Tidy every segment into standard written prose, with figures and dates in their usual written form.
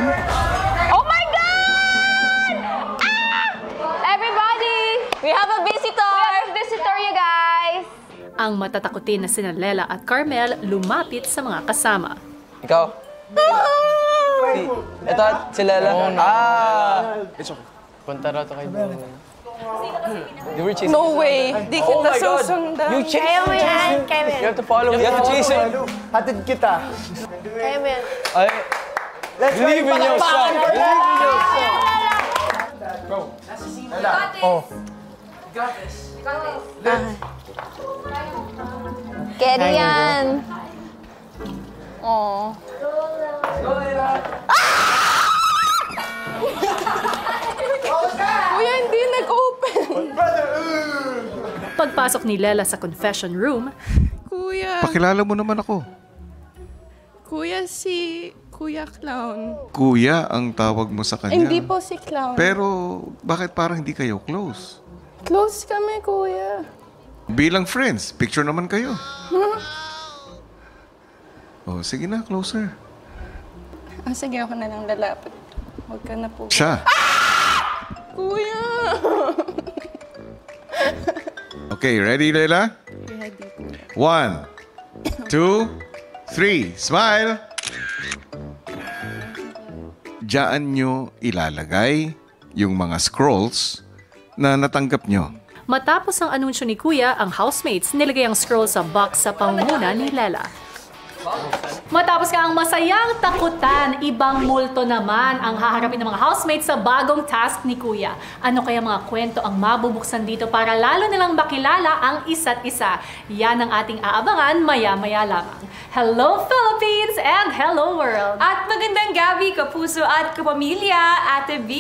naman? Oh my God! Ah! Everybody! We have a visitor! We have a visitor, you guys! Ang matatakutin na sina Lela at Carmel lumapit sa mga kasama. Ikaw? Ito, si Lela. It's okay. Punta raw ito kay Bella. No way! Di kita susundan. You chase him! You have to follow him. You have to chase him. Hatid kita. Kaya, man. Believe in yourself. Believe in yourself. Bro. Oh. Carry yan. Oh. Kuya, hindi nag-open. Pagpasok ni Lela sa confession room, Kuya. Pakilala mo naman ako. Kuya si Kuya Clown. Kuya ang tawag mo sa kanya. Hindi po si Clown. Pero bakit parang hindi kayo close? Close kami, Kuya. Bilang friends, picture naman kayo. Oh, sige na, closer. Sige, ako na lang lalapit. Huwag ka na po. Siya. Kuya! Okay, ready, Lela? Ready, Kuya. 1, 2, 3. Smile! Diyan nyo ilalagay yung mga scrolls na natanggap nyo. matapos ang anunsyo ni Kuya, ang housemates nilagay ang scroll sa box sa pangunguna ni Lela. Matapos nga ang masayang takutan, ibang multo naman ang haharapin ng mga housemates sa bagong task ni Kuya. Ano kaya mga kwento ang mabubuksan dito para lalo nilang makilala ang isa't isa? Yan ang ating aabangan maya-maya lamang. Hello Philippines and hello world! At magandang gabi, kapuso at kapamilya, Ate B.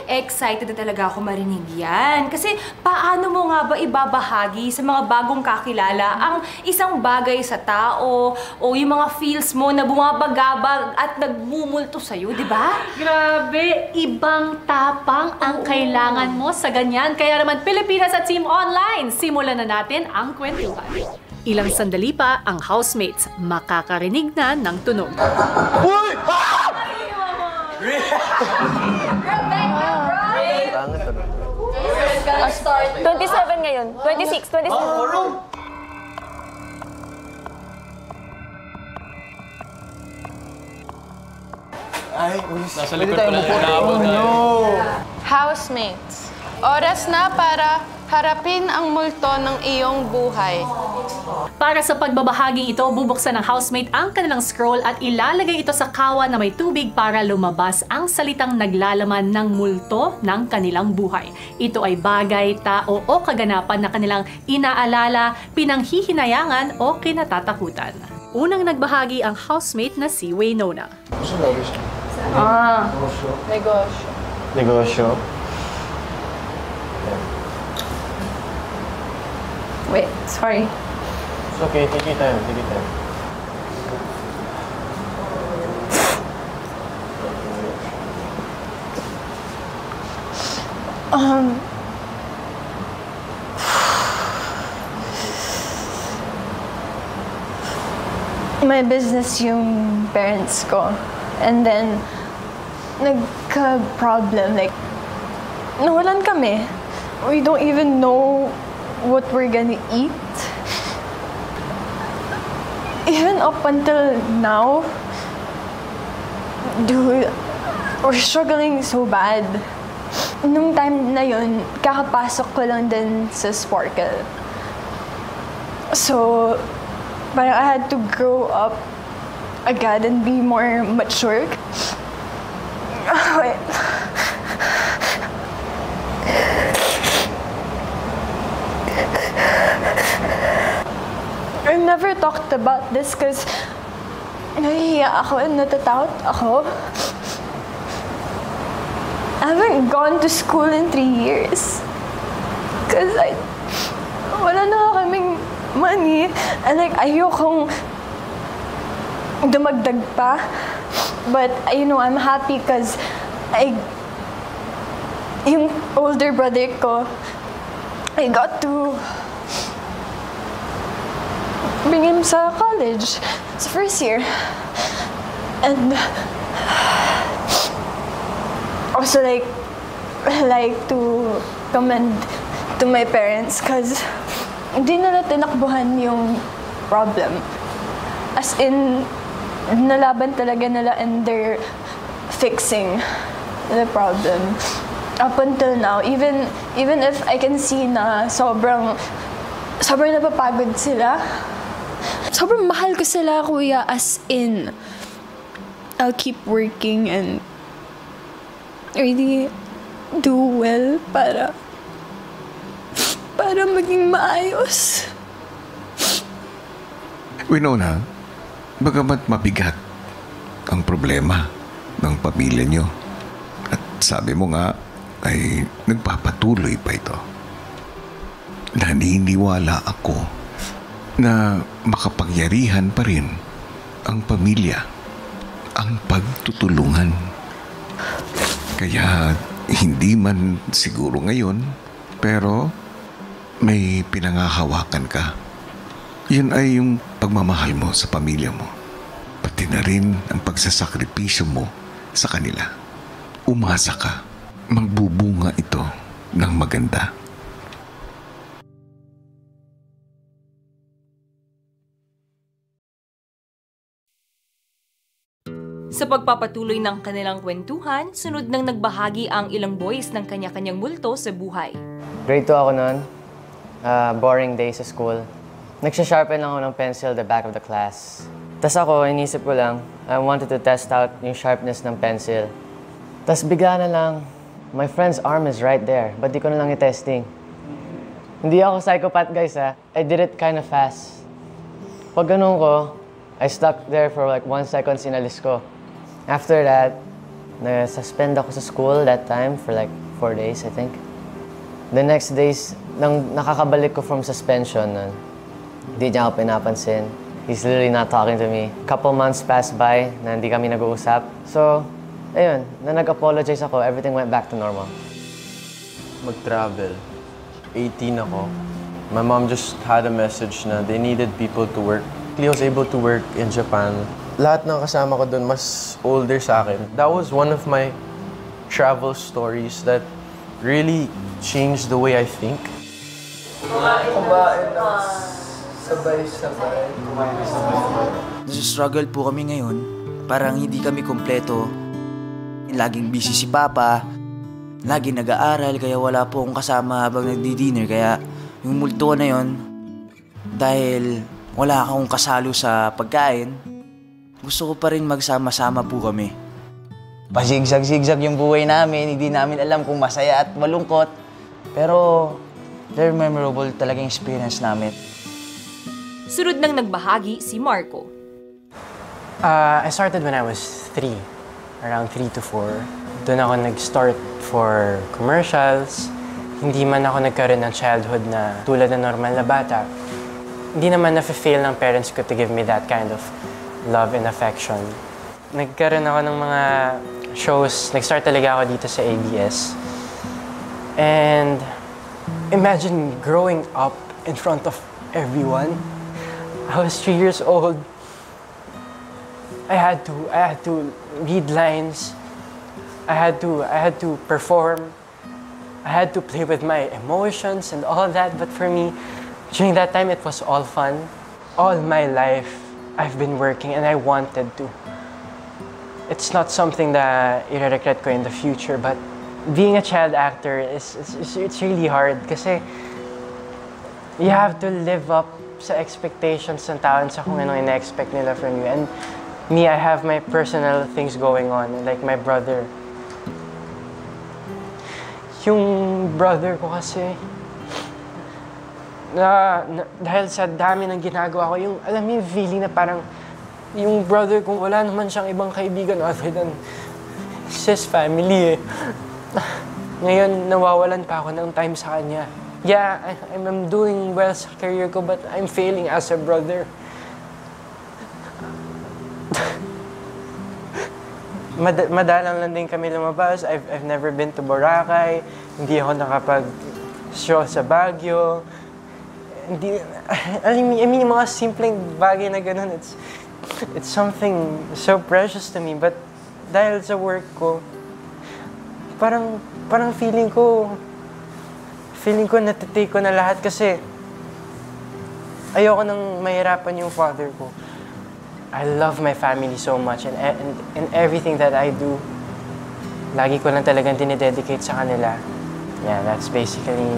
Excited na talaga ako marinig yan. Kasi paano mo nga ba ibabahagi sa mga bagong kakilala ang isang bagay sa tao o yung mga feels mo na bumabagabag at nagmumulto sa'yo, di ba? Grabe, ibang tapang ang kailangan mo sa ganyan. Kaya naman Pilipinas at Team Online, simulan na natin ang kwentuhan. Ilang sandali pa, ang housemates makakarinig na ng tunog. Uy! Start. 27 ngayon. 26, 27. Ay, nasa likod pa lang inaabot tayo. Housemates, oras na para harapin ang multo ng iyong buhay. Para sa pagbabahaging ito, bubuksan ng housemate ang kanilang scroll at ilalagay ito sa kawa na may tubig para lumabas ang salitang naglalaman ng multo ng kanilang buhay. Ito ay bagay, tao o kaganapan na kanilang inaalala, pinanghihinayangan o kinatatakutan. Unang nagbahagi ang housemate na si Waynona. Negosyo. Negosyo? Wait, sorry. It's okay, take your time, take your time. May business yung parents ko. And then, nagka-problem. Like, nawalan kami. We don't even know what we're gonna eat. Even up until now, dude, we're struggling so bad. Nung time na yun, kakapasok ko lang din sa Sparkle. So, parang I had to grow up agad and be more mature. Wait. I never talked about this because nahihiya ako and natatakot ako. I haven't gone to school in 3 years because wala na kaming money and like ayokong dumagdag pa. But you know, I'm happy because yung older brother ko, I got to bring him sa college. It's first year. And also like to commend to my parents because hindi nila tinakbuhan yung problem. As in, nalaban talaga nila and they're fixing the problem. Up until now, even if I can see na sobrang napapagod sila, sobrang mahal ko sila, kuya, as in, I'll keep working and really do well para maging maayos. Winona, bagamat mabigat ang problema ng pamilya nyo, at sabi mo nga ay nagpapatuloy pa ito, naniniwala ako na makapangyarihan pa rin ang pamilya, ang pagtutulungan. Kaya hindi man siguro ngayon, pero may pinangahawakan ka. Yun ay yung pagmamahal mo sa pamilya mo. Pati na rin ang pagsasakripisyo mo sa kanila. Umasa ka, magbubunga ito ng maganda. Sa pagpapatuloy ng kanilang kwentuhan, sunod nang nagbahagi ang ilang boys ng kanya-kanyang multo sa buhay. Grade 2 ako noon. Boring day sa school. Nagsha-sharpen lang ako ng pencil the back of the class. Tas ako, inisip ko lang, I wanted to test out yung sharpness ng pencil. Tas bigla na lang, my friend's arm is right there. Ba't di ko na lang i-testing? Hindi ako psychopath, guys, ha. I did it kind of fast. Pag ganun ko, I stuck there for like 1 second, sinalis ko. After that, na-suspend ako sa school that time for like 4 days, I think. The next days, nang nakakabalik ko from suspension, hindi niya ako pinapansin. He's literally not talking to me. Couple months passed by na hindi kami nag-uusap. So, ayun, na nag-apologize ako, everything went back to normal. Mag-travel. 18 ako. My mom just had a message na they needed people to work. I was able to work in Japan. Lahat ng kasama ko doon mas older sa akin. That was one of my travel stories that really changed the way I think. Kumain ng sabay-sabay. Nasa-struggle po kami ngayon. Parang hindi kami kompleto. Laging busy si Papa. Laging nag-aaral kaya wala po akong kasama habang nagdi-dinner. Kaya yung multo na yon, dahil wala akong kasalo sa pagkain, gusto ko pa rin magsama-sama po kami. Pasigzag-sigzag yung buhay namin, hindi namin alam kung masaya at malungkot. Pero, very memorable talagang experience namin. Sunod nang nagbahagi si Marco. I started when I was 3, around 3 to 4. Doon ako nag-start for commercials. Hindi man ako nagkaroon ng childhood na tulad ng normal na bata. Hindi naman na-fail ng parents ko to give me that kind of love and affection. Nagkaroon ako ng mga shows. Nag-start talaga ako dito sa ABS. And imagine growing up in front of everyone. I was 3 years old. I had to read lines. I had to perform. I had to play with my emotions and all that. But for me, during that time, it was all fun. All my life, I've been working and I wanted to. It's not something that i-regret ko in the future, but being a child actor it's really hard kasi you have to live up sa expectations ng tao sa kung ano ina-expect nila from you. And me, I have my personal things going on, like my brother. Yung brother ko kasi, dahil sa dami ng ginagawa ko, yung, alam mo yung feeling na parang, yung brother ko, wala naman siyang ibang kaibigan other than his family eh. Ngayon, nawawalan pa ako ng time sa kanya. Yeah, I'm doing well sa career ko, but I'm failing as a brother. Madalang lang din kami lumabas. I've never been to Boracay. Hindi ako nakapag-show sa Baguio. Hindi, I mean, yung mga simpleng bagay na ganun, it's something so precious to me. But dahil sa work ko, parang feeling ko natitake ko na lahat kasi ayoko nang mahirapan yung father ko. I love my family so much and everything that I do, lagi ko lang talagang dinededicate sa kanila. Yeah, that's basically